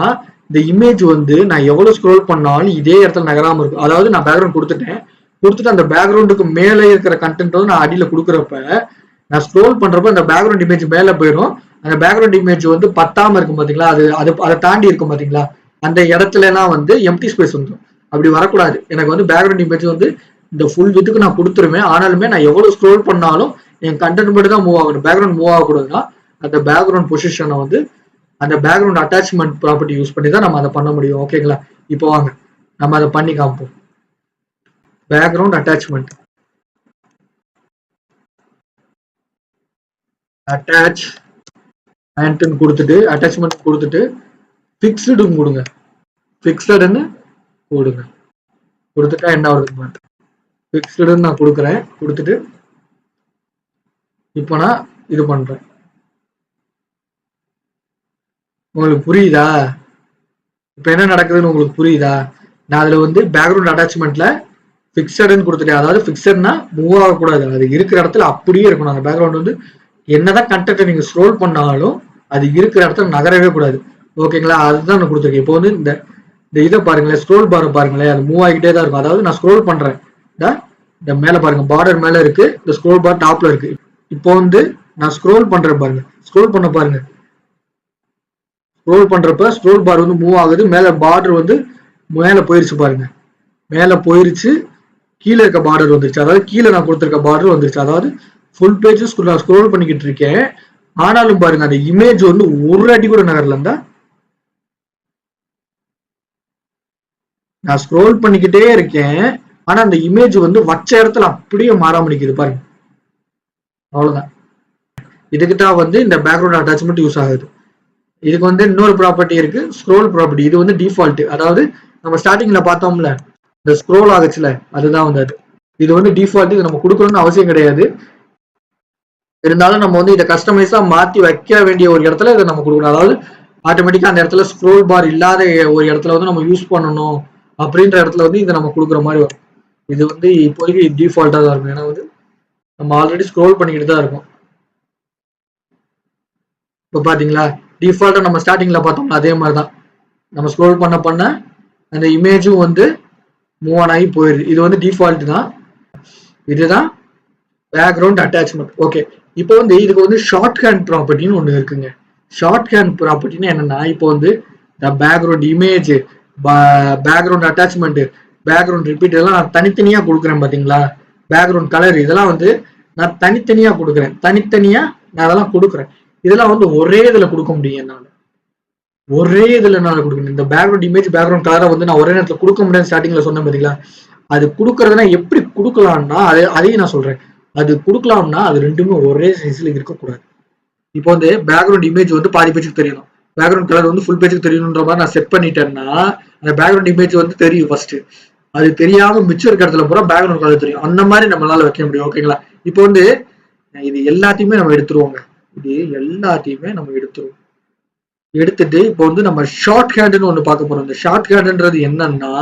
இந்த இமேஜ் வந்து நான் எவ்வளவு ஸ்க்ரோல் பண்ணாலும் இதே இடத்துல நகராம இருக்கும். அதாவது நான் பேக்ரவுண்ட் கொடுத்துட்டு அந்த பேக்ரவுண்டுக்கு மேலே இருக்கிற கண்டென்ட் வந்து நான் அடியில கொடுக்குறப்ப நான் ஸ்க்ரோல் பண்றப்ப அந்த பேக்ரவுண்ட் இமேஜ் மேல போயிடும். அந்த பேக்ரவுண்ட் இமேஜ் வந்து பத்தாம இருக்கும் பாத்தீங்களா, அதை தாண்டி இருக்கும் பாத்தீங்களா, அந்த இடத்துல எல்லாம் வந்து எம்டி ஸ்பேஸ் வந்துடும். அப்படி வரக்கூடாது. எனக்கு வந்து பேக்ரவுண்ட் இமேஜ் வந்து இந்த ஃபுல் வித்துக்கு நான் கொடுத்துருவேன். ஆனாலுமே நான் எவ்வளவு ஸ்க்ரோல் பண்ணாலும் என் கண்டென்ட் மட்டும் தான் மூவ் ஆகணும், பேக்ரவுண்ட் மூவ் ஆகக்கூடாதுன்னா அந்த பேக்ரவுண்ட் பொசிஷனை வந்து அந்த பேக்ரவுண்ட் அட்டாச்மெண்ட் ப்ராப்பர்ட்டி யூஸ் பண்ணி தான் நம்ம அதை பண்ண முடியும். ஓகேங்களா, இப்போ வாங்க நம்ம அதை பண்ணி காமிப்போம். பேக்ரவுண்ட் அட்டாச்மெண்ட், அட்டாச் ஆண்ட்னு கொடுத்துட்டு அட்டாச்மெண்ட் கொடுத்துட்டு ஃபிக்ஸ்டுன்னு கொடுங்க. ஃபிக்ஸ்டுன்னு கொடுங்க. கொடுத்துட்டா என்ன வருது? ஃபிக்ஸ்டுன்னு நான் கொடுக்குறேன். கொடுத்துட்டு இப்போ நான் இது பண்றேன். உங்களுக்கு புரியுதா? இப்போ என்ன நடக்குதுன்னு உங்களுக்கு புரியுதா? நான் அதுல வந்து பேக்ரவுண்ட் அட்டாச்மெண்ட்ல ஃபிக்ஸடுன்னு கொடுத்துட்டேன். அதாவது ஃபிக்ஸட்னா மூவ் ஆகக்கூடாது, அது இருக்கிற இடத்துல அப்படியே இருக்கணும். அந்த பேக்ரவுண்ட் வந்து என்னதான் கண்டென்ட்டை நீங்க ஸ்க்ரோல் பண்ணாலும் அது இருக்கிற இடத்துல நகரவே கூடாது. ஓகேங்களா? அதுதான் நான் கொடுத்துருக்கேன். இப்போ வந்து இந்த இதை பாருங்களேன், ஸ்க்ரோல் பார் பாருங்களேன், அது மூவ் ஆகிட்டே தான் இருக்கும். அதாவது நான் ஸ்க்ரோல் பண்றேன், இந்த மேல பாருங்க, பார்டர் மேல இருக்கு, இந்த ஸ்க்ரோல் பார் டாப்ல இருக்கு. இப்போ வந்து நான் ஸ்க்ரோல் பண்றேன் பாருங்க, ஸ்க்ரோல் பண்ண பாருங்க, ஸ்க்ரோல் பண்றப்ப ஸ்க்ரோல் பார் வந்து மூவ் ஆகுது, மேல பார்டர் வந்து மேல போயிருச்சு பாருங்க, மேல போயிருச்சு, கீழே இருக்க பார்டர் வந்துருச்சு. அதாவது கீழே நான் கொடுத்துருக்க பார்டர் வந்துருச்சு. அதாவது ஃபுல் பேஜ் நான் ஸ்க்ரோல் பண்ணிக்கிட்டு இருக்கேன், ஆனாலும் பாருங்க அந்த இமேஜ் வந்து ஒரு அடி கூட நகரல. இருந்தா நான் ஸ்க்ரோல் பண்ணிக்கிட்டே இருக்கேன், ஆனா அந்த இமேஜ் வந்து வச்ச இடத்துல அப்படியே மாறாம நிக்குது பாருங்க. அவ்வளவுதான். இதுக்கு தான் வந்து இந்த பேக்ரவுண்ட் அட்டாச்மெண்ட் யூஸ் ஆகுது. இதுக்கு வந்து இன்னொரு ப்ராப்பர்ட்டி இருக்கு, ஸ்க்ரோல் ப்ராப்பர்ட்டி. இது வந்து டிஃபால்ட். அதாவது நம்ம ஸ்டார்டிங்ல பார்த்தோம்ல, இந்த ஸ்க்ரோல் ஆகுச்சுல, அதுதான் வந்து அது. இது வந்து டிஃபால்ட், இது நம்ம கொடுக்கணும்னு அவசியம் கிடையாது. இருந்தாலும் நம்ம வந்து இதை கஸ்டமைஸா மாத்தி வைக்க வேண்டிய ஒரு இடத்துல இதை நம்ம கொடுக்கணும். அதாவது ஆட்டோமேட்டிக்கா அந்த இடத்துல ஸ்க்ரோல் பார் இல்லாத ஒரு இடத்துல வந்து நம்ம யூஸ் பண்ணணும் அப்படின்ற இடத்துல வந்து இதை நம்ம கொடுக்குற மாதிரி வரும். இது வந்து இப்போதைக்கு டிஃபால்ட்டா தான் இருக்கும். ஏன்னா வந்து நம்ம ஆல்ரெடி ஸ்க்ரோல் பண்ணிக்கிட்டு தான் இருக்கோம். இப்போ பாத்தீங்களா, டிஃபால்ட்டா நம்ம ஸ்டார்டிங்ல பார்த்தோம்னா அதே மாதிரி தான். நம்ம ஸ்க்ரோல் பண்ண அந்த இமேஜும் வந்து மூவ் ஆன் ஆகி போயிடுது. இது வந்து டிஃபால்ட் தான். இதுதான் பேக்ரவுண்ட் அட்டாச்மெண்ட். ஓகே, இப்போ வந்து இதுக்கு வந்து ஷார்ட் ஹேண்ட் ப்ராப்பர்ட்டின்னு ஒன்று இருக்குங்க. ஷார்ட் ஹேண்ட் ப்ராப்பர்ட்டின்னு என்னன்னா, இப்போ வந்து இந்த background image, background attachment, background repeat இதெல்லாம் நான் தனித்தனியா கொடுக்குறேன் பாத்தீங்களா. பேக்ரவுண்ட் கலர் இதெல்லாம் வந்து நான் தனித்தனியா கொடுக்குறேன். தனித்தனியா நான் அதெல்லாம் கொடுக்குறேன். இதெல்லாம் வந்து ஒரே இதுல கொடுக்க முடியும் என்னால. ஒரே இதுல என்னால கொடுக்கணும். இந்த பேக்ரவுண்ட் இமேஜ், பேக்ரவுண்ட் கலரை வந்து நான் ஒரே நேரத்துல கொடுக்க முடியாது. ஸ்டார்டிங்ல சொன்னேன் பாத்தீங்களா. அது கொடுக்கறதுனா எப்படி கொடுக்கலாம்னா, அதையும் நான் சொல்றேன். அது கொடுக்கலாம்னா அது ரெண்டுமே ஒரே சைஸ்ல இருக்கக்கூடாது. இப்போ வந்து பேக்ரவுண்ட் இமேஜ் வந்து பாதி பேஜுக்கு தெரியணும், பேக்ரவுண்ட் கலர் வந்து ஃபுல் பேஜுக்கு தெரியணுன்ற மாதிரி நான் செட் பண்ணிட்டேன்னா அந்த பேக்ரவுண்ட் இமேஜ் வந்து தெரியும் ஃபர்ஸ்ட். அது தெரியாம மிச்சம் இருக்க இடத்துல பூரா பேக்ரவுண்ட் கலர் தெரியும். அந்த மாதிரி நம்மளால வைக்க முடியும். ஓகேங்களா? இப்போ வந்து இது எல்லாத்தையுமே நம்ம எடுத்துருவோங்க. இது எல்லாத்தையுமே நம்ம எடுத்துருவோம். எடுத்துட்டு இப்போ வந்து நம்ம ஷார்ட் ஹேண்டுன்னு ஒண்ணு பார்க்க போறோம். இந்த ஷார்ட் ஹேண்டுன்றது என்னன்னா,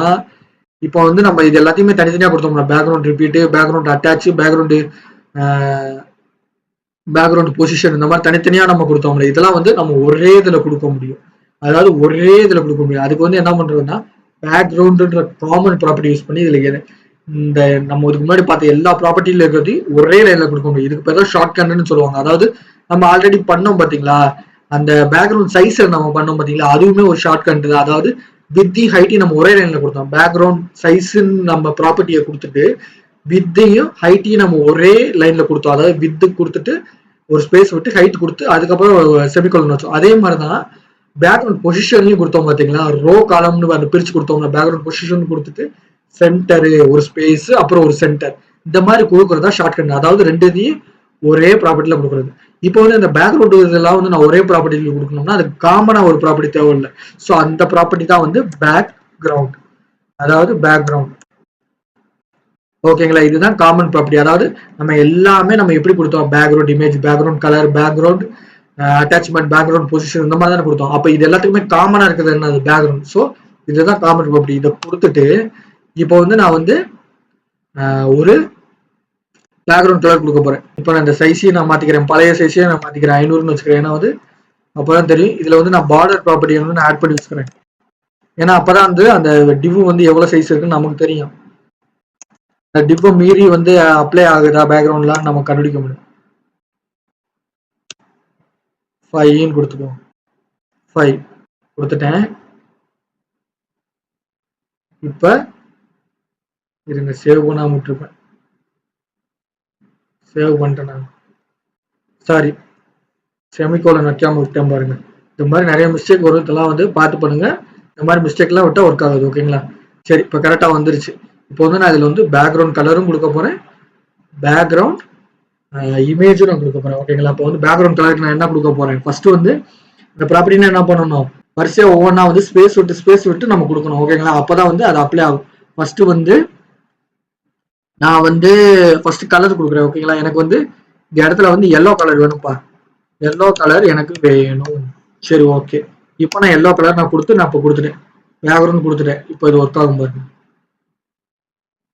இப்போ வந்து நம்ம இது எல்லாத்தையுமே தனித்தனியா கொடுத்தோம்னா, background repeat, background attach, background position, இந்த மாதிரி தனித்தனியா நம்ம கொடுத்தோம்ல, இதெல்லாம் வந்து நம்ம ஒரே இதுல கொடுக்க முடியும். அதாவது ஒரே இதுல கொடுக்க முடியும். அதுக்கு வந்து என்ன பண்றதுன்னா, பேக்ரவுண்ட்ன்ற காமன் ப்ராப்பர்ட்டி யூஸ் பண்ணி இதுல இந்த நம்ம இதுக்கு முன்னாடி பார்த்த எல்லா ப்ராப்பர்ட்டியில இருக்கிறது ஒரே லைன்ல கொடுக்க முடியும். இதுக்கு பேர் தான் ஷார்ட் ஹேண்டுன்னு சொல்லுவாங்க. அதாவது நம்ம ஆல்ரெடி பண்ணோம் பாத்தீங்களா, அந்த பேக்ரவுண்ட் சைஸ் நம்ம பண்ணோம் பாத்தீங்களா, அதுவுமே ஒரு ஷார்ட் ஹேண்ட் தான். அதாவது வித் ஹைட்டி நம்ம ஒரே லைன்ல கொடுத்தோம். பேக்ரவுண்ட் சைஸ்ன்னு நம்ம ப்ராப்பர்ட்டியை கொடுத்துட்டு வித்தையும் ஹைட்டையும் நம்ம ஒரே லைன்ல கொடுத்தோம். அதாவது வித்து கொடுத்துட்டு ஒரு ஸ்பேஸ் விட்டு ஹைட் கொடுத்து அதுக்கப்புறம் செமிகோலன் வச்சோம். அதே மாதிரிதான் பேக்ரவுண்ட் பொசிஷன்லயும் கொடுத்தோம் பாத்தீங்களா, ரோ காலம்னு அந்த பிரிச்சு கொடுத்தோம்னா, பேக்ரவுண்ட் பொசிஷன் கொடுத்துட்டு சென்டரு ஒரு ஸ்பேஸ் அப்புறம் ஒரு சென்டர், இந்த மாதிரி கொடுக்கறதா ஷார்ட் ஹேண்ட். அதாவது ரெண்டுத்தையும் ஒரே ப்ராப்பர்ட்டில கொடுக்குறது. இப்போ வந்து இந்த பேக்ரவுண்ட் இதெல்லாம் வந்து நான் ஒரே ப்ராப்பர்ட்டில கொடுக்கணும்னா அதுக்கு காமனா ஒரு ப்ராப்பர்ட்டி தேவையில்லை. ஸோ அந்த ப்ராப்பர்ட்டி தான் வந்து பேக்ரவுண்ட், அதாவது பேக்ரவுண்ட். ஓகேங்களா? இதுதான் காமன் ப்ராப்பர்ட்டி. அதாவது நம்ம எல்லாமே நம்ம எப்படி கொடுத்தோம், background image, background colour, background attachment, background position, இந்த மாதிரி தானே கொடுத்தோம். அப்போ இது எல்லாத்துக்குமே காமனா இருக்குது என்னது, பேக்ரவுண்ட். ஸோ இதுதான் காமன் ப்ராப்பர்ட்டி. இதை கொடுத்துட்டு இப்போ வந்து நான் வந்து ஒரு பேக்ரவுண்ட் கலர் கொடுக்க போறேன். இப்போ நான் இந்த சைஸையும் நான் மாத்திக்கிறேன், பழைய சைஸையும் நான் மாத்திக்கிறேன், 500ன்னு வச்சுக்கிறேன். ஏன்னா வந்து அப்பதான் தெரியும். இதுல வந்து நான் பார்டர் ப்ராப்பர்ட்டி வந்து நான் ஆட் பண்ணி வச்சுக்கிறேன். ஏன்னா அப்பதான் வந்து அந்த டிவ் வந்து எவ்வளவு சைஸ் இருக்குன்னு நமக்கு தெரியும். அந்த டிவ் மீறி வந்து அப்ளை ஆகுதா பேக்ரவுண்ட்லாம் நம்ம கண்டுபிடிக்க முடியும். 5 கொடுத்துக்குவோம். 5 கொடுத்துட்டேன். இப்ப இருங்க, சேவ் பண்ணாம விட்டுருப்பேன். சேவ் பண்ணிட்டேன் நான். சாரி, செமிகோலன் வைக்காம விட்டேன் பாருங்க. இந்த மாதிரி நிறைய மிஸ்டேக் வரும். இதெல்லாம் வந்து பார்த்து பண்ணுங்க. இந்த மாதிரி மிஸ்டேக்லாம் விட்டா ஒர்க் ஆகுது. ஓகேங்களா? சரி, இப்போ கரெக்டாக வந்துருச்சு. இப்போ வந்து நான் இதில் வந்து பேக்ரவுண்ட் கலரும் கொடுக்க போறேன், பேக்ரவுண்ட் இமேஜும் நான் கொடுக்க போறேன். ஓகேங்களா? அப்போ வந்து பேக்ரவுண்ட் கலருக்கு நான் என்ன கொடுக்க போறேன்? ஃபர்ஸ்ட் வந்து இந்த ப்ராப்பர்ட்டினா என்ன பண்ணணும்? வரிசையா ஒவ்வொன்றா வந்து ஸ்பேஸ் விட்டு நம்ம கொடுக்கணும். ஓகேங்களா? அப்பதான் வந்து அது அப்ளை ஆகும். ஃபர்ஸ்ட் வந்து நான் வந்து ஃபர்ஸ்ட் கலர் கொடுக்குறேன். ஓகேங்களா? எனக்கு வந்து இந்த இடத்துல வந்து எல்லோ கலர் வேணும்ப்பா. எல்லோ கலர் எனக்கு வேணும். சரி, ஓகே. இப்போ நான் எல்லோ கலர் நான் இப்போ கொடுத்துட்டேன். பேக்ரவுண்ட் கொடுத்துட்டேன். இப்போ இது ஒர்க் ஆகும் பாருங்க.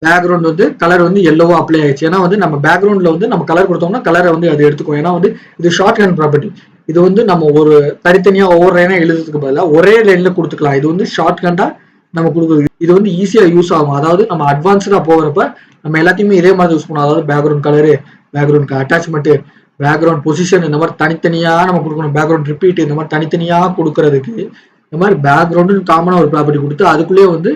பேக்ரவுண்ட் வந்து கலர் வந்து எல்லோவா அப்ளை ஆயிடுச்சு. ஏன்னா வந்து நம்ம பேக்ரவுண்ட்ல வந்து நம்ம கலர் கொடுத்தோம்னா கலரை வந்து அது எடுத்துக்கும். ஏன்னா வந்து இது ஷார்ட் ஹேண்ட் ப்ராப்பர்ட்டி. இது வந்து நம்ம ஒரு தனித்தனியா ஒவ்வொரு லைனா எழுதுறதுக்கு பதிலாக ஒரே லைன்ல கொடுத்துக்கலாம். இது வந்து ஷார்ட் ஹேண்டா நம்ம கொடுக்குறது. இது வந்து ஈஸியா யூஸ் ஆகும். அதாவது நம்ம அட்வான்ஸ்டா போகிறப்ப நம்ம எல்லாத்தையுமே இதே மாதிரி யூஸ் பண்ணுவோம். அதாவது background colour, background attachment, background position, இந்த மாதிரி தனித்தனியா நம்ம கொடுக்கணும். பேக்ரவுண்ட் ரிப்பீட், இந்த மாதிரி தனித்தனியா கொடுக்கறதுக்கு இந்த மாதிரி பேக்ரவுண்டு காமனா ஒரு ப்ராப்பர்ட்டி கொடுத்து அதுக்குள்ளேயே வந்து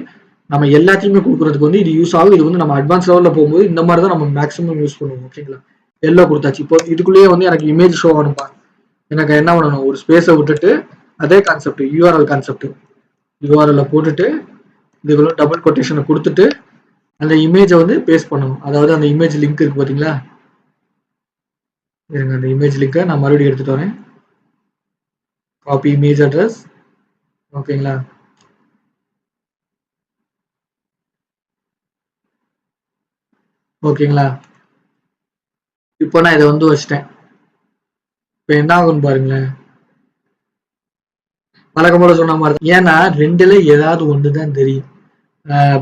நம்ம எல்லாத்தையுமே கொடுக்கறதுக்கு வந்து இது யூஸ் ஆகும். இது வந்து நம்ம அட்வான்ஸ் லெவல்ல போகும்போது இந்த மாதிரி தான் நம்ம மேக்ஸிமம் யூஸ் பண்ணுவோம். ஓகேங்களா? எல்லோ கொடுத்தாச்சு. இப்போ இதுக்குள்ளேயே வந்து எனக்கு இமேஜ் ஷோ ஆகணும்பா. எனக்கு என்ன பண்ணணும்? ஒரு ஸ்பேஸை விட்டுட்டு அதே கான்செப்ட் யூஆர்எல் கான்செப்ட் யூஆர்எல்ல போட்டுட்டு இதுக்குள்ள டபுள் கொட்டேஷனை கொடுத்துட்டு அந்த இமேஜை வந்து பேஸ்ட் பண்ணணும். அதாவது அந்த இமேஜ் லிங்க் இருக்கு பாத்தீங்களா? இருங்க, அந்த இமேஜ் லிங்கை நான் மறுபடியும் எடுத்துட்டு வரேன். Copy image address. ஓகேங்களா? ஓகேங்களா? இப்போ நான் இதை வந்து வச்சுட்டேன். இப்போ என்ன ஆகும்னு பாருங்களேன். வழக்கம் போல சொன்ன மாதிரி. ஏன்னா ரெண்டுல ஏதாவது ஒண்ணுதான் தெரியும்.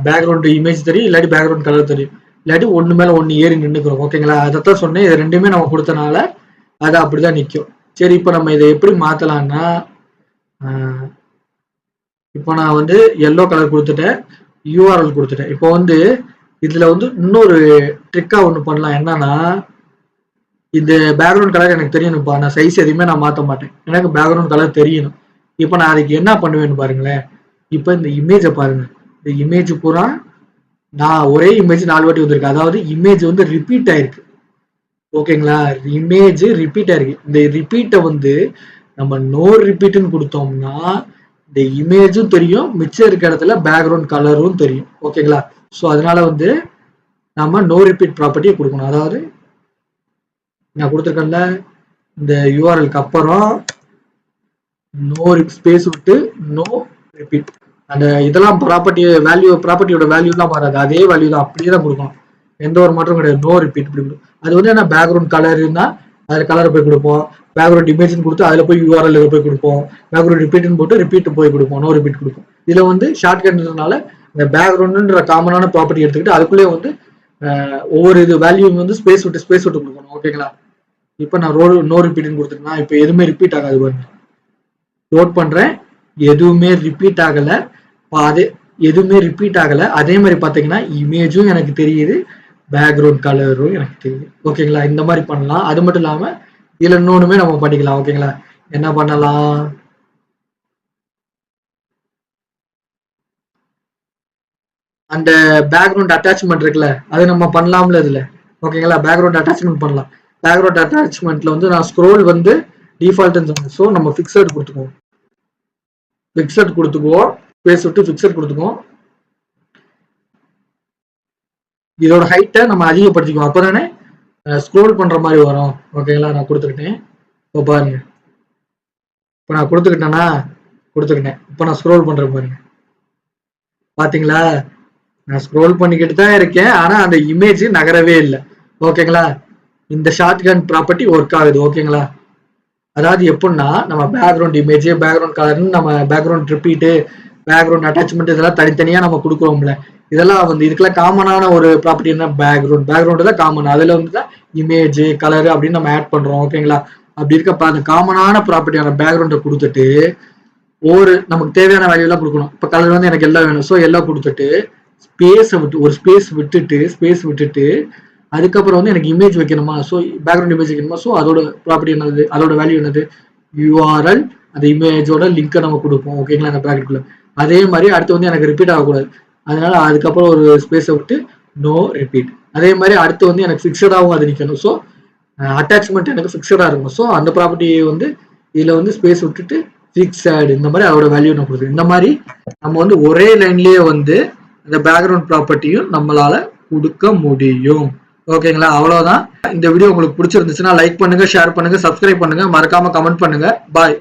பேக்ரவுண்ட் இமேஜ் தெரியும், இல்லாட்டி பேக்ரவுண்ட் கலர் தெரியும், இல்லாட்டி ஒண்ணு மேல ஒண்ணு ஏறி நின்னுக்கிறோம். ஓகேங்களா? அதைத்தான் சொன்னேன். இது ரெண்டுமே நம்ம கொடுத்தனால அது அப்படிதான் நிற்கும். சரி, இப்போ நம்ம இதை எப்படி மாத்தலாம்னா, இப்போ நான் வந்து எல்லோ கலர் கொடுத்துட்டேன், யூஆர்எல் கொடுத்துட்டேன். இப்போ வந்து இதுல வந்து இன்னொரு ட்ரிக்கா ஒண்ணு பண்ணலாம். என்னன்னா, இந்த பேக்ரவுண்ட் கலர் எனக்கு தெரியணும்ப்பா. நான் சைஸ் எதுவுமே நான் மாற்ற மாட்டேன். எனக்கு பேக்ரவுண்ட் கலர் தெரியணும். இப்போ நான் அதுக்கு என்ன பண்ணுவேன்னு பாருங்களேன். இப்போ இந்த இமேஜை பாருங்க. இந்த இமேஜ் பூரா நான் ஒரே இமேஜ் 4 வாட்டி வந்திருக்கு. அதாவது இமேஜ் வந்து ரிப்பீட் ஆயிருக்கு. ஓகேங்களா? இமேஜ் ரிப்பீட் ஆயிருக்கு. இந்த ரிப்பீட்டை வந்து நம்ம நோ ரிப்பீட்னு கொடுத்தோம்னா இந்த இமேஜும் தெரியும், மிச்சம் இருக்க இடத்துல பேக்ரவுண்ட் கலரும் தெரியும். ஓகேங்களா? ஸோ அதனால வந்து நம்ம நோ ரிப்பீட் ப்ராப்பர்ட்டியை கொடுக்கணும். அதாவது நான் கொடுத்துருக்கேன்ல, இந்த யூஆர்எல்க்கு அப்புறம் நோ ஸ்பேஸ் விட்டு நோ ரிப்பீட். அந்த இதெல்லாம் ப்ராப்பர்ட்டியோட வேல்யூலாம் மாறாது. அதே வேல்யூ தான், அப்படியே தான் கொடுக்கணும். எந்த ஒரு மாற்றம் கிடையாது. No repeat. அது வந்து என்ன, பேக்ரவுண்ட் கலர் இருந்தா அதுல கலரை போய் கொடுப்போம். பேக்ரவுண்ட் இமேஜ் கொடுத்து அதுல போய் யூஆர்எல் போய் கொடுப்போம். பேக்ரவுண்ட் ரிப்பீட்னு போட்டு ரிப்பீட் போய் கொடுப்போம். நோ ரிப்பீட் கொடுப்போம். இதுல வந்து ஷார்ட் கட்னால இந்த பேக்ரவுண்ட்ன்ற காமனான ப்ராப்பர்ட்டி எடுத்துக்கிட்டு அதுக்குள்ளேயே வந்து ஒவ்வொரு இது வேல்யூ வந்து ஸ்பேஸ் விட்டு கொடுக்கணும். ஓகேங்களா? இப்போ நான் நோ ரிப்பீட்னு கொடுத்துருக்கேன். இப்போ எதுவுமே ரிப்பீட் ஆகாது பாருங்க. நோட் பண்றேன், எதுவுமே ரிப்பீட் ஆகல. அதே எதுவுமே ரிப்பீட் ஆகல. அதே மாதிரி பாத்தீங்கன்னா இமேஜும் எனக்கு தெரியுது, பேக்ரவுண்ட் கலரும் எனக்கு தெரியுது. ஓகேங்களா? இந்த மாதிரி பண்ணலாம். அது மட்டும் இல்லாம இதுல இன்னொன்னுமே நம்ம பண்ணிக்கலாம். ஓகேங்களா? என்ன பண்ணலாம்? அந்த பேக்ரவுண்ட் அட்டாச்மெண்ட் இருக்குல்ல, அது நம்ம பண்ணலாம்ல இதுல. ஓகேங்களா? பேக்ரவுண்ட் அட்டாச்மெண்ட் பண்ணலாம். பேக்ரவுண்ட் அட்டாச்மெண்ட்ல வந்து நான் ஸ்க்ரோல் வந்து டிஃபால்ட்னு சொன்னேன். ஸோ நம்ம ஃபிக்ஸட் கொடுத்துக்குவோம். ஸ்பேஸ் விட்டு ஃபிக்ஸட் கொடுத்துக்குவோம். இதோட ஹைட்டை நம்ம அதிகப்படுத்திக்குவோம். அப்பதானே ஸ்க்ரோல் பண்ற மாதிரி வரும். ஓகேங்களா? நான் கொடுத்துக்கிட்டேன். இப்போ பாருங்க. இப்போ நான் கொடுத்துக்கிட்டேன். இப்போ நான் ஸ்க்ரோல் பண்றேன் பாருங்க. பாத்தீங்களா? நான் ஸ்க்ரோல் பண்ணிக்கிட்டு தான் இருக்கேன். ஆனா அந்த இமேஜ் நகரவே இல்லை. ஓகேங்களா? இந்த ஷார்ட்கட் ப்ராப்பர்ட்டி ஒர்க் ஆகுது. ஓகேங்களா? அதாவது எப்படின்னா, நம்ம பேக்ரவுண்ட் இமேஜ், பேக்ரவுண்ட் கலர்னு நம்ம பேக்ரவுண்ட் ரிப்பீட்டு, பேக்ரவுண்ட் அட்டாச்மெண்ட் இதெல்லாம் தனித்தனியா நம்ம கொடுக்குறோம்ல. இதெல்லாம் வந்து இதுக்கெல்லாம் காமனான ஒரு ப்ராப்பர்ட்டி என்ன, பேக்ரவுண்ட் தான் காமன். அதுல வந்து தான் இமேஜ், கலர் அப்படின்னு நம்ம ஆட் பண்றோம். ஓகேங்களா? அப்படி இருக்கப்ப அந்த காமனான ப்ராப்பர்ட்டியான பேக்ரவுண்டை கொடுத்துட்டு நமக்கு தேவையான வேல்யூ எல்லாம் கொடுக்கணும். இப்ப கலர் வந்து எனக்கு எல்லாம் வேணும். ஸோ எல்லாம் கொடுத்துட்டு ஸ்பேஸ் விட்டுட்டு அதுக்கப்புறம் வந்து எனக்கு இமேஜ் வைக்கணுமா, ஸோ பேக்ரவுண்ட் இமேஜ் வைக்கணுமா, ஸோ அதோட ப்ராப்பர்ட்டி என்னது, அதோட வேல்யூ என்னது, யூஆர்எல். அந்த இமேஜோட லிங்கை நம்ம கொடுப்போம். ஓகேங்களா? அந்த ப்ராக்கெட்டுக்குள்ள. அதே மாதிரி அடுத்து வந்து எனக்கு ரிப்பீட் ஆகக்கூடாது. அதனால அதுக்கப்புறம் ஒரு ஸ்பேஸை விட்டு நோ ரிப்பீட். அதே மாதிரி அடுத்து வந்து எனக்கு ஃபிக்ஸடாகவும் அது நிற்கணும். ஸோ அட்டாச்மெண்ட் எனக்கு ஃபிக்ஸடா இருக்கும். ஸோ அந்த ப்ராப்பர்ட்டியை வந்து இதுல வந்து ஸ்பேஸ் விட்டுட்டு ஃபிக்ஸட், இந்த மாதிரி அதோட வேல்யூ நான் கொடுக்குறேன். இந்த மாதிரி நம்ம வந்து ஒரே லைன்லயே வந்து இந்த பேக்ரவுண்ட் ப்ராப்பர்ட்டியும் நம்மளால கொடுக்க முடியும். ஓகேங்களா, அவ்வளவுதான். இந்த வீடியோ உங்களுக்கு பிடிச்சிருந்துச்சுன்னா லைக் பண்ணுங்க, ஷேர் பண்ணுங்க, சப்ஸ்கிரைப் பண்ணுங்க, மறக்காம கமெண்ட் பண்ணுங்க. பாய்.